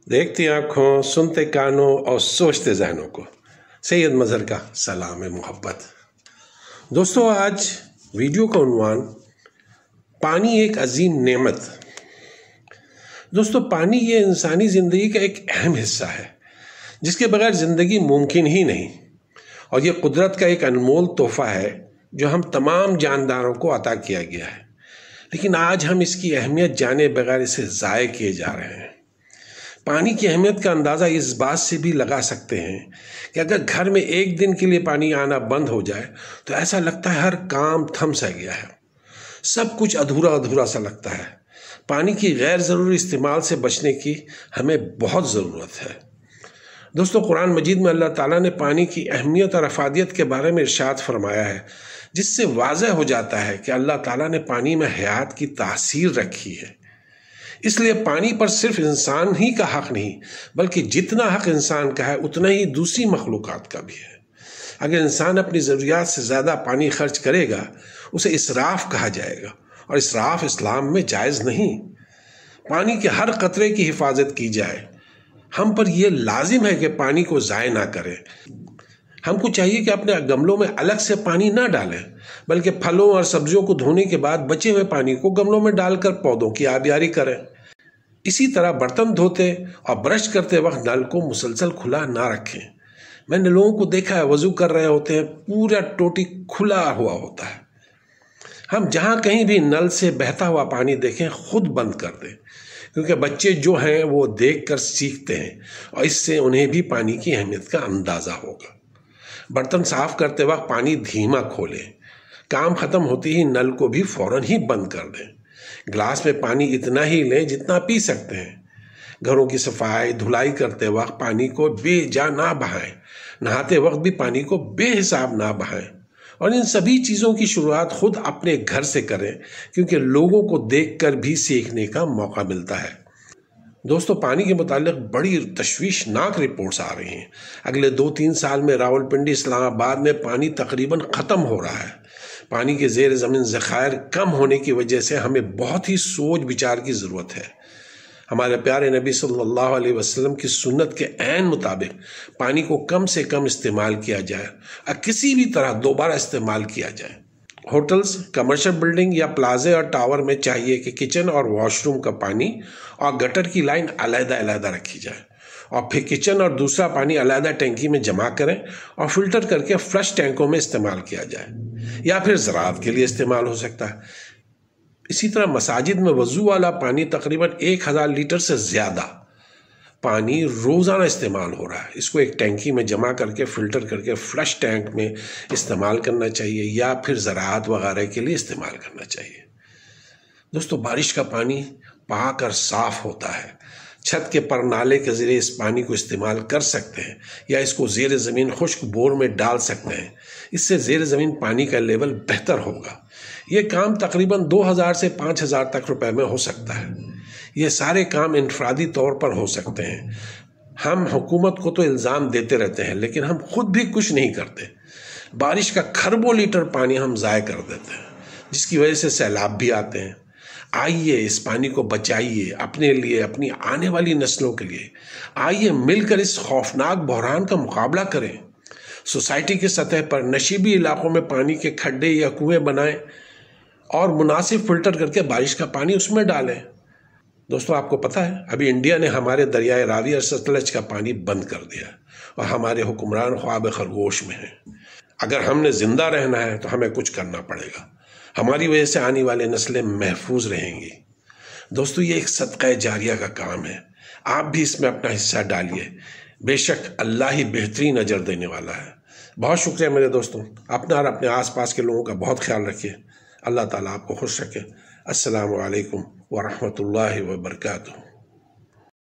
دیکھتی آنکھوں، سنتے کانوں اور سوچتے ذہنوں کو سید مظہر کا سلام محبت۔ دوستو، آج ویڈیو کا عنوان پانی ایک عظیم نعمت۔ دوستو، پانی یہ انسانی زندگی کا ایک اہم حصہ ہے جس کے بغیر زندگی ممکن ہی نہیں، اور یہ قدرت کا ایک انمول تحفہ ہے جو ہم تمام جانداروں کو عطا کیا گیا ہے، لیکن آج ہم اس کی اہمیت جانے بغیر اسے ضائع کیے جا رہے ہیں۔ پانی کی اہمیت کا اندازہ اس بات سے بھی لگا سکتے ہیں کہ اگر گھر میں ایک دن کے لیے پانی آنا بند ہو جائے تو ایسا لگتا ہے ہر کام تھم سا گیا ہے، سب کچھ ادھورا ادھورا سا لگتا ہے۔ پانی کی غیر ضروری استعمال سے بچنے کی ہمیں بہت ضرورت ہے۔ دوستو، قرآن مجید میں اللہ تعالیٰ نے پانی کی اہمیت اور افادیت کے بارے میں ارشاد فرمایا ہے، جس سے واضح ہو جاتا ہے کہ اللہ تعالیٰ نے پانی میں حیات کی تاثیر رکھی ہے۔ اس لیے پانی پر صرف انسان ہی کا حق نہیں، بلکہ جتنا حق انسان کا ہے اتنا ہی دوسری مخلوقات کا بھی ہے۔ اگر انسان اپنی ضروریات سے زیادہ پانی خرچ کرے گا اسے اسراف کہا جائے گا، اور اسراف اسلام میں جائز نہیں۔ پانی کے ہر قطرے کی حفاظت کی جائے۔ ہم پر یہ لازم ہے کہ پانی کو ضائع نہ کریں۔ ہم کو چاہیے کہ اپنے گملوں میں الگ سے پانی نہ ڈالیں، بلکہ پھلوں اور سبزیوں کو دھونے کے بعد بچے ہوئے پانی کو گملوں میں ڈال کر پودوں کی آبیاری کریں۔ اسی طرح برتن دھوتے اور برش کرتے وقت نل کو مسلسل کھلا نہ رکھیں۔ میں نے لوگوں کو دیکھا ہے، وضو کر رہے ہوتے ہیں، پورا ٹوٹی کھلا ہوا ہوتا ہے۔ ہم جہاں کہیں بھی نل سے بہتا ہوا پانی دیکھیں خود بند کر دیں، کیونکہ بچے جو ہیں وہ دیکھ کر سیکھتے ہیں، اور اس سے انہیں بھی پانی کی اہمیت کا اندازہ ہوگا۔ برتن صاف کرتے وقت پانی دھیما کھولیں۔ کام ختم ہوتے ہی نل کو بھی فوراً ہی بند کر دیں۔ گلاس میں پانی اتنا ہی لیں جتنا پی سکتے ہیں۔ گھروں کی صفائی دھلائی کرتے وقت پانی کو بے جا نہ بہائیں۔ نہاتے وقت بھی پانی کو بے حساب نہ بہائیں، اور ان سبھی چیزوں کی شروعات خود اپنے گھر سے کریں، کیونکہ لوگوں کو دیکھ کر بھی سیکھنے کا موقع ملتا ہے۔ دوستو، پانی کے متعلق بڑی تشویشناک رپورٹس آ رہی ہیں۔ اگلے 2-3 سال میں راولپنڈی، اسلام آباد میں پانی تقریباً ختم ہو رہا ہے۔ پانی کے زیر زمین ذخائر کم ہونے کی وجہ سے ہمیں بہت ہی سوچ بچار کی ضرورت ہے۔ ہمارے پیارے نبی صلی اللہ علیہ وسلم کی سنت کے عین مطابق پانی کو کم سے کم استعمال کیا جائے اور کسی بھی طرح دوبارہ استعمال کیا جائے۔ ہوٹلز، کمرشل بلڈنگ یا پلازے اور ٹاور میں چاہیے کہ کچن اور واش روم کا پانی اور گٹر کی لائن علیحدہ علیحدہ رکھی جائے، اور پھر کچن اور دوسرا پانی علیحدہ ٹینکی میں جمع کریں اور فلٹر کر کے فلش ٹینکوں میں استعمال کیا جائے، یا پھر زراعت کے لیے استعمال ہو سکتا ہے۔ اسی طرح مساجد میں وضو والا پانی تقریباً 1000 لیٹر سے زیادہ پانی روزانہ استعمال ہو رہا ہے۔ اس کو ایک ٹینکی میں جمع کر کے فلٹر کر کے فلش ٹینک میں استعمال کرنا چاہیے، یا پھر زراعت وغیرہ کے لیے استعمال کرنا چاہیے۔ دوستو، بارش کا پانی پاک اور صاف ہوتا ہے۔ چھت کے پر نالے کے ذریعے اس پانی کو استعمال کر سکتے ہیں، یا اس کو زیر زمین خشک بور میں ڈال سکتے ہیں۔ اس سے زیر زمین پانی کا لیول بہتر ہوگا۔ یہ کام تقریباً 2000 سے 5000 تک روپے میں ہو سکتا ہے۔ یہ سارے کام انفرادی طور پر ہو سکتے ہیں۔ ہم حکومت کو تو الزام دیتے رہتے ہیں، لیکن ہم خود بھی کچھ نہیں کرتے۔ بارش کا کھربوں لیٹر پانی ہم ضائع کر دیتے ہیں، جس کی وجہ سے سیلاب بھی آتے ہیں۔ آئیے اس پانی کو بچائیے، اپنے لیے، اپنی آنے والی نسلوں کے لیے۔ آئیے مل کر اس خوفناک بحران کا مقابلہ کریں۔ سوسائٹی کی سطح پر نشیبی علاقوں میں پانی کے کھڈے یا کنویں بنائیں اور مناسب فلٹر کر کے بارش کا پانی اس میں ڈالیں۔ دوستو، آپ کو پتہ ہے ابھی انڈیا نے ہمارے دریائے راوی اور ستلج کا پانی بند کر دیا، اور ہمارے حکمران خواب خرگوش میں ہیں۔ اگر ہم نے زندہ رہنا ہے تو ہمیں کچھ کرنا پڑے گا۔ ہماری وجہ سے آنے والے نسلیں محفوظ رہیں گی۔ دوستو، یہ ایک صدقہ جاریہ کا کام ہے۔ آپ بھی اس میں اپنا حصہ ڈالیے۔ بے شک اللہ ہی بہترین اجر دینے والا ہے۔ بہت شکریہ میرے دوستوں۔ اپنا اور اپنے آس پاس کے لوگوں کا بہت خیال رکھیے۔ اللہ تعالیٰ آپ کو خوش رکھے۔ السلام علیکم ورحمۃ اللہ وبرکاتہ۔